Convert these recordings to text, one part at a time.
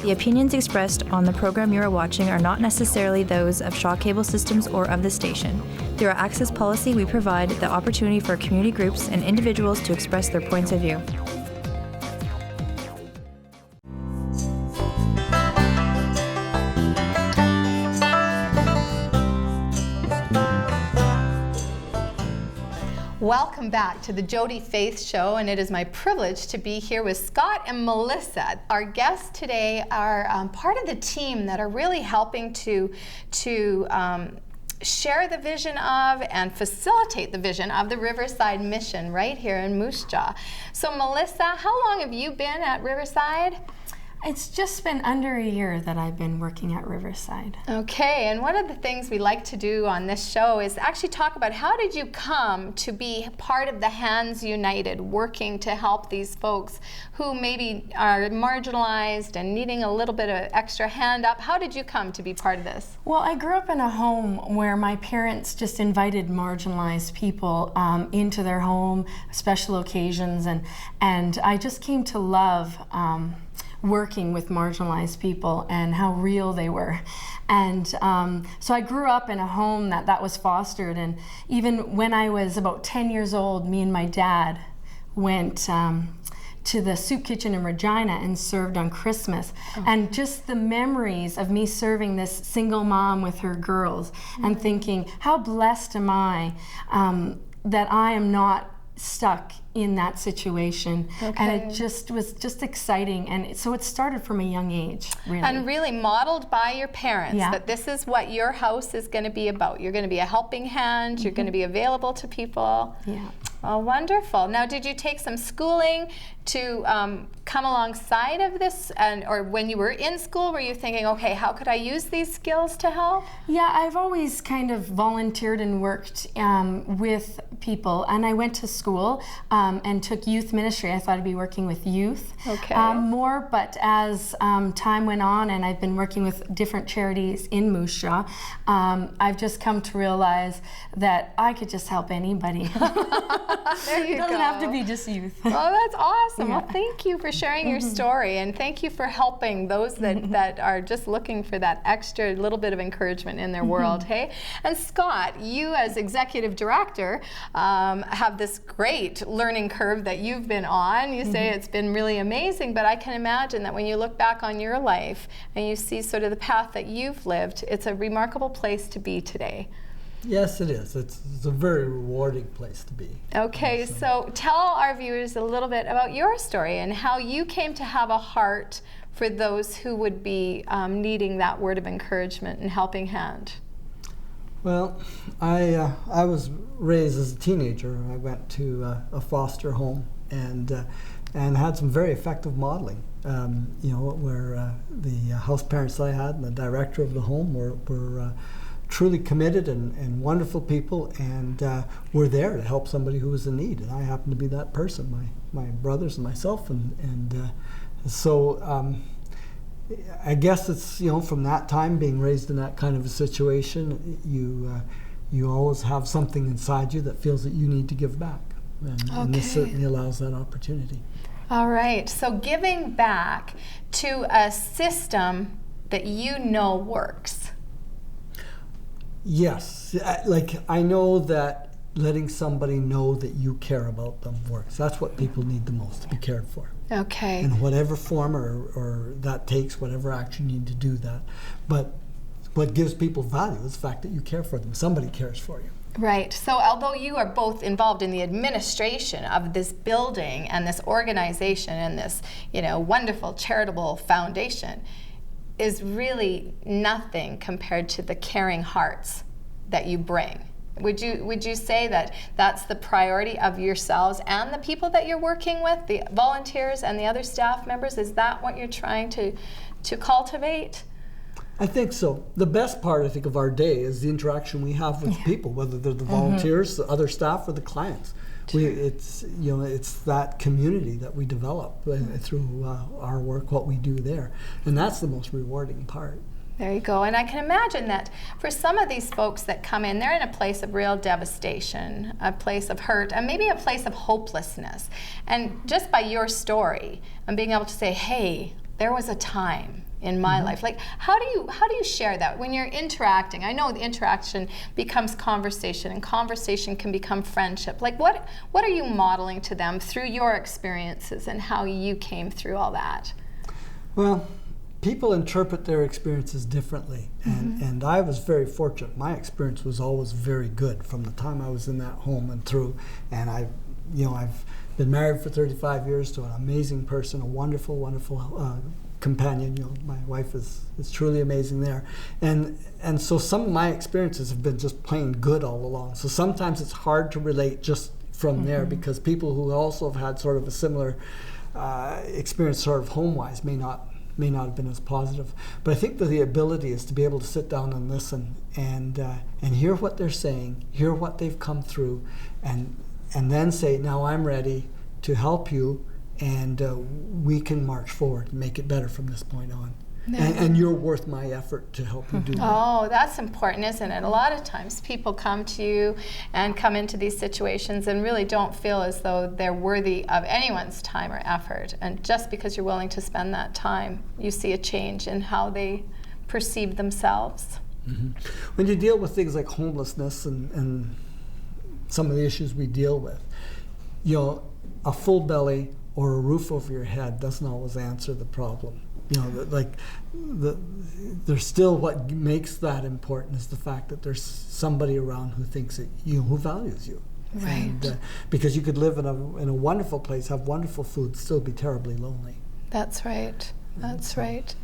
The opinions expressed on the program you are watching are not necessarily those of Shaw Cable Systems or of the station. Through our access policy, we provide the opportunity for community groups and individuals to express their points of view. Welcome back to the Jodi Faith Show, and it is my privilege to be here with Scott and Melissa. Our guests today are part of the team that are really helping to share the vision of and facilitate the vision of the Riverside Mission right here in Moose Jaw. So Melissa, how long have you been at Riverside? It's just been under a year that I've been working at Riverside. Okay, and one of the things we like to do on this show is actually talk about how did you come to be part of the Hands United, working to help these folks who maybe are marginalized and needing a little bit of extra hand up. How did you come to be part of this? Well, I grew up in a home where my parents just invited marginalized people into their home, special occasions, and I just came to love working with marginalized people and how real they were. And so I grew up in a home that was fostered, and even when I was about 10 years old, me and my dad went to the soup kitchen in Regina and served on Christmas. Okay. And just the memories of me serving this single mom with her girls and thinking, how blessed am I that I am not stuck in that situation. Okay. And it just was just exciting, and so it started from a young age, really. And really modeled by your parents, that this is what your house is going to be about. You're going to be a helping hand, you're going to be available to people. Yeah. Oh, wonderful. Now, did you take some schooling to come alongside of this, or when you were in school, were you thinking, okay, how could I use these skills to help? Yeah, I've always kind of volunteered and worked with people, and I went to school and took youth ministry. I thought I'd be working with youth more, but as time went on and I've been working with different charities in Moose Jaw, I've just come to realize that I could just help anybody. There you go. It doesn't have to be just youth. Oh, that's awesome. Yeah. Well, thank you for sharing your story, and thank you for helping those that are just looking for that extra little bit of encouragement in their world, hey? And Scott, you as executive director have this great learning curve that you've been on. You say it's been really amazing, but I can imagine that when you look back on your life and you see sort of the path that you've lived, it's a remarkable place to be today. Yes, it is. It's a very rewarding place to be. Okay, so tell our viewers a little bit about your story and how you came to have a heart for those who would be needing that word of encouragement and helping hand. Well, I was raised as a teenager. I went to a foster home and had some very effective modeling. Where the house parents I had and the director of the home were truly committed and wonderful people, and were there to help somebody who was in need. And I happened to be that person, my brothers and myself, and so I guess it's, from that time, being raised in that kind of a situation, you always have something inside you that feels that you need to give back, and this certainly allows that opportunity. All right, so giving back to a system that you know works. Yes, I know that letting somebody know that you care about them works. That's what people need the most, to be cared for. Okay. In whatever form or that takes, whatever action you need to do that. But what gives people value is the fact that you care for them. Somebody cares for you. Right. So although you are both involved in the administration of this building and this organization and this, wonderful charitable foundation, is really nothing compared to the caring hearts that you bring. Would you say that that's the priority of yourselves and the people that you're working with, the volunteers and the other staff members? Is that what you're trying to cultivate? I think so. The best part, I think, of our day is the interaction we have with people, whether they're the volunteers, the other staff, or the clients. It's that community that we develop through our work, what we do there, and that's the most rewarding part. There you go. And I can imagine that for some of these folks that come in, they're in a place of real devastation, a place of hurt, and maybe a place of hopelessness. And just by your story and being able to say, hey, there was a time in my life. Like, how do you share that when you're interacting? I know the interaction becomes conversation, and conversation can become friendship. Like, what are you modeling to them through your experiences and how you came through all that? Well, people interpret their experiences differently, and I was very fortunate. My experience was always very good from the time I was in that home and through. And I've been married for 35 years to an amazing person, a wonderful, wonderful companion. My wife is truly amazing there, and so some of my experiences have been just plain good all along. So sometimes it's hard to relate just from there, because people who also have had sort of a similar experience, sort of home-wise, may not have been as positive. But I think that the ability is to be able to sit down and listen and hear what they're saying, hear what they've come through, and then say, now I'm ready to help you, and we can march forward and make it better from this point on. And you're worth my effort to help you do that. Oh, that's important, isn't it? A lot of times people come to you and come into these situations and really don't feel as though they're worthy of anyone's time or effort. And just because you're willing to spend that time, you see a change in how they perceive themselves. When you deal with things like homelessness and some of the issues we deal with, a full belly or a roof over your head doesn't always answer the problem. There's still, what makes that important is the fact that there's somebody around who thinks that who values you. Right. And, because you could live in a wonderful place, have wonderful food, still be terribly lonely. That's right. That's right.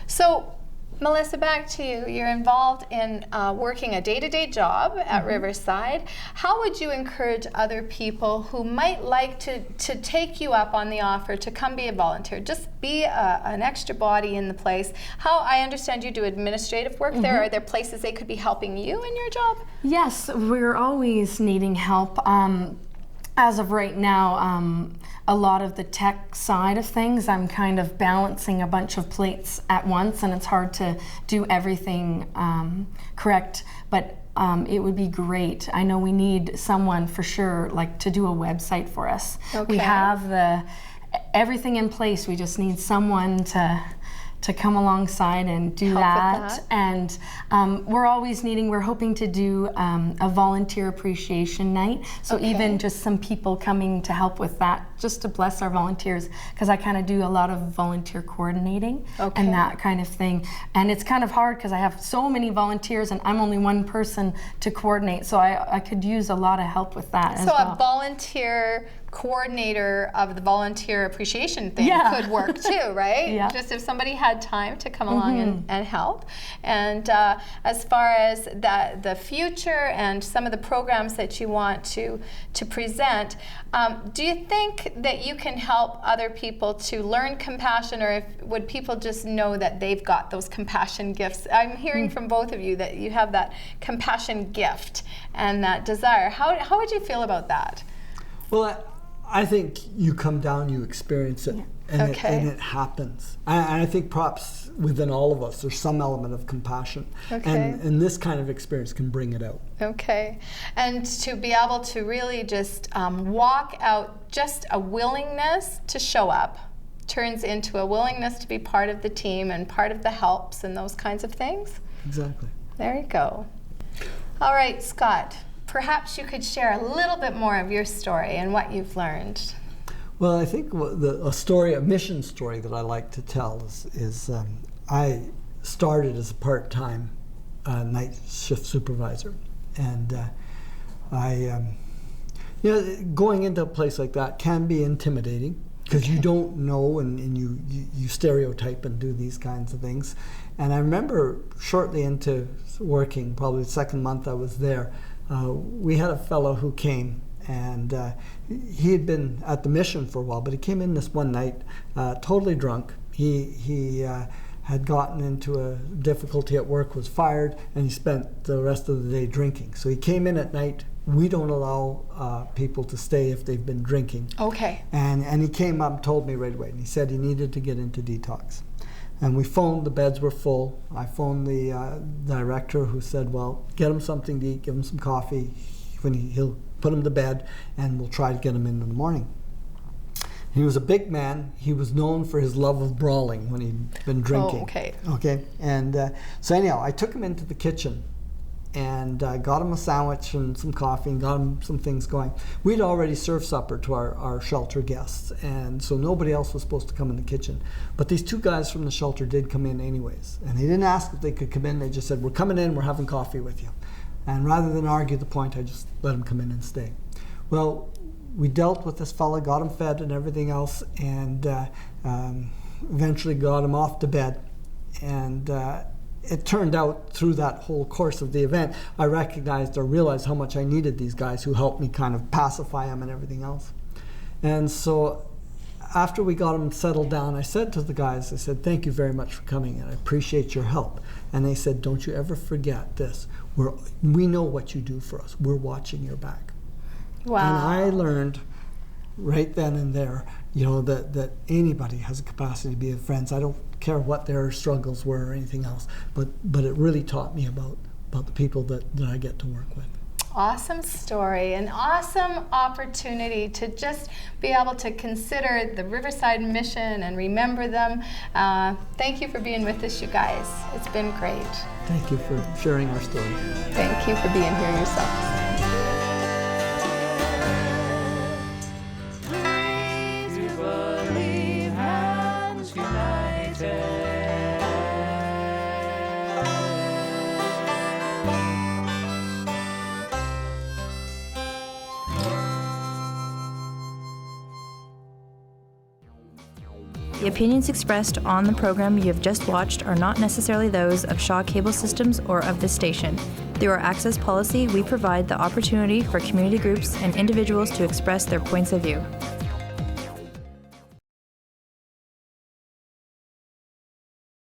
So, Melissa, back to you. You're involved in working a day-to-day job at Riverside. How would you encourage other people who might like to take you up on the offer to come be a volunteer, just be an extra body in the place? How, I understand you do administrative work there. Are there places they could be helping you in your job? Yes, we're always needing help. As of right now, a lot of the tech side of things, I'm kind of balancing a bunch of plates at once, and it's hard to do everything correct, but it would be great. I know we need someone for sure, like, to do a website for us. Okay. We have everything in place. We just need someone to come alongside and do that. And we're hoping to do a volunteer appreciation night. So even just some people coming to help with that, just to bless our volunteers, because I kind of do a lot of volunteer coordinating and that kind of thing. And it's kind of hard because I have so many volunteers and I'm only one person to coordinate. So I could use a lot of help with that as well. So a volunteer coordinator of the volunteer appreciation thing could work too, right? Yeah. Just if somebody had time to come along and help. And as far as the future and some of the programs that you want to present, do you think that you can help other people to learn compassion, or would people just know that they've got those compassion gifts? I'm hearing from both of you that you have that compassion gift and that desire. How would you feel about that? Well, I think you come down, you experience it, and it happens. And I think perhaps within all of us there's some element of compassion, and this kind of experience can bring it out. Okay, and to be able to really just walk out, just a willingness to show up turns into a willingness to be part of the team and part of the helps and those kinds of things. Exactly. There you go. All right, Scott. Perhaps you could share a little bit more of your story and what you've learned. Well, I think a mission story that I like to tell is I started as a part-time night shift supervisor, and going into a place like that can be intimidating because you don't know, and you stereotype and do these kinds of things. And I remember shortly into working, probably the second month I was there, we had a fellow who came, and he had been at the mission for a while, but he came in this one night totally drunk. He had gotten into a difficulty at work, was fired, and he spent the rest of the day drinking. So he came in at night. We don't allow people to stay if they've been drinking. Okay. And he came up and told me right away, and he said he needed to get into detox. And we phoned, the beds were full. I phoned the director, who said, well, get him something to eat, give him some coffee, he'll put him to bed, and we'll try to get him in the morning. He was a big man. He was known for his love of brawling when he'd been drinking. Oh, okay. Okay. And so anyhow, I took him into the kitchen and got him a sandwich and some coffee and got him some things going. We'd already served supper to our shelter guests, and so nobody else was supposed to come in the kitchen. But these two guys from the shelter did come in anyways. And they didn't ask if they could come in. They just said, we're coming in, we're having coffee with you. And rather than argue the point, I just let them come in and stay. Well, we dealt with this fella, got him fed and everything else, and eventually got him off to bed. And it turned out through that whole course of the event, I recognized or realized how much I needed these guys who helped me kind of pacify him and everything else. And so after we got him settled down, I said to the guys, I said, thank you very much for coming and I appreciate your help. And they said, don't you ever forget this. We know what you do for us. We're watching your back. Wow. And I learned right then and there, that anybody has a capacity to be friends. I don't care what their struggles were or anything else, but it really taught me about the people that I get to work with. Awesome story, an awesome opportunity to just be able to consider the Riverside mission and remember them. Thank you for being with us, you guys. It's been great. Thank you for sharing our story. Thank you for being here yourself. The opinions expressed on the program you have just watched are not necessarily those of Shaw Cable Systems or of this station. Through our access policy, we provide the opportunity for community groups and individuals to express their points of view.